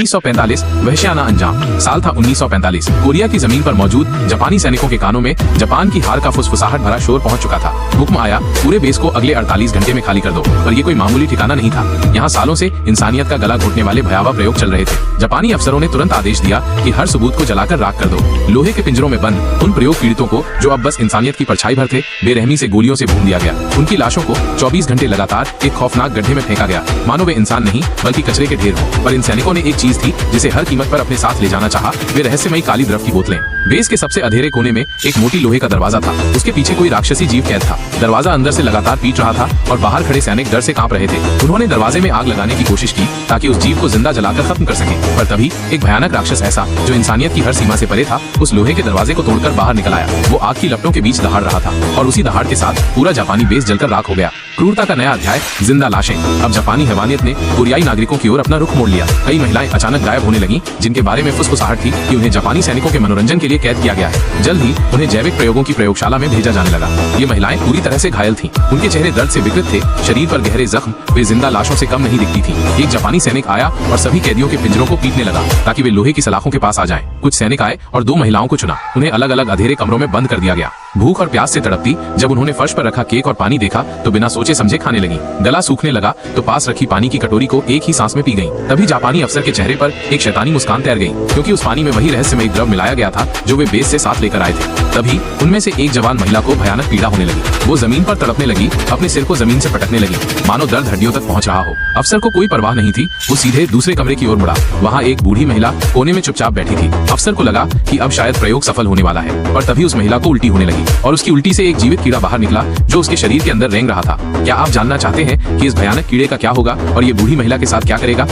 1945 वहशियाना अंजाम। साल था 1945। कोरिया की जमीन पर मौजूद जापानी सैनिकों के कानों में जापान की हार का फुसफुसाहट भरा शोर पहुंच चुका था। हुक्म आया, पूरे बेस को अगले 48 घंटे में खाली कर दो। पर ये कोई मामूली ठिकाना नहीं था। यहाँ सालों से इंसानियत का गला घोटने वाले भयावह प्रयोग चल रहे थे। जापानी अफसरों ने तुरंत आदेश दिया कि हर सबूत को जलाकर राख कर दो। लोहे के पिंजरों में बंद उन प्रयोग पीड़ितों को, जो अब बस इंसानियत की परछाई भर थे, बेरहमी से गोलियों से भून दिया गया। उनकी लाशों को 24 घंटे लगातार एक खौफनाक गड्ढे में फेंका गया, मानो वे इंसान नहीं बल्कि कचरे के ढेर हो। पर इन सैनिकों ने एक चीज थी जिसे हर कीमत पर अपने साथ ले जाना चाहा, वे रहस्यमयी काली द्रव की बोतलें। बेस के सबसे अंधेरे कोने में एक मोटी लोहे का दरवाजा था। उसके पीछे कोई राक्षसी जीव कैद था। दरवाजा अंदर से लगातार पीट रहा था और बाहर खड़े सैनिक डर से कांप रहे थे। उन्होंने दरवाजे में आग लगाने की कोशिश की ताकि उस जीव को जिंदा जलाकर खत्म कर सके। पर तभी एक भयानक राक्षस ऐसा, जो इंसानियत की हर सीमा से परे था, उस लोहे के दरवाजे को तोड़कर बाहर निकल आया। वो आग की लपटों के बीच दहाड़ रहा था और उसी दहाड़ के साथ पूरा जापानी बेस जलकर राख हो गया। क्रूरता का नया अध्याय, जिंदा लाशें। अब जापानी हैवानियत ने कोरियाई नागरिकों की ओर अपना रुख मोड़ लिया। कई महिलाएं अचानक गायब होने लगी, जिनके बारे में फुसफुसाहट थी कि उन्हें जापानी सैनिकों के मनोरंजन के लिए कैद किया गया है। जल्द ही उन्हें जैविक प्रयोगों की प्रयोगशाला में भेजा जाने लगा। ये महिलाएं पूरी तरह से घायल थीं। उनके चेहरे दर्द से विकृत थे, शरीर पर गहरे जख्म, वे जिंदा लाशों से कम नहीं दिखती थीं। एक जापानी सैनिक आया और सभी कैदियों के पिंजरों को पीटने लगा ताकि वे लोहे की सलाखों के पास आ जाएं। कुछ सैनिक आए और 2 महिलाओं को चुना। उन्हें अलग अलग अंधेरे कमरों में बंद कर दिया गया। भूख और प्यास से तड़पती जब उन्होंने फर्श पर रखा केक और पानी देखा तो बिना सोचे समझे खाने लगी। गला सूखने लगा तो पास रखी पानी की कटोरी को एक ही सांस में पी गईं। तभी जापानी अफसर के चेहरे पर एक शैतानी मुस्कान तैर गई, क्योंकि उस पानी में वही रहस्यमयी द्रव मिलाया गया था जो वे बेस से साथ लेकर आए थे। तभी उनमें से एक जवान महिला को भयानक पीड़ा होने लगी। वो जमीन पर तड़पने लगी, अपने सिर को जमीन से पटकने लगी, मानो दर्द हड्डियों तक पहुंच रहा हो। अफसर को कोई परवाह नहीं थी। वो सीधे दूसरे कमरे की ओर मुड़ा। वहाँ एक बूढ़ी महिला कोने में चुपचाप बैठी थी। अफसर को लगा कि अब शायद प्रयोग सफल होने वाला है, और तभी उस महिला को उल्टी होने लगी और उसकी उल्टी से एक जीवित कीड़ा बाहर निकला जो उसके शरीर के अंदर रेंग रहा था। क्या आप जानना चाहते हैं कि इस भयानक कीड़े का क्या होगा और ये बूढ़ी महिला के साथ क्या करेगा?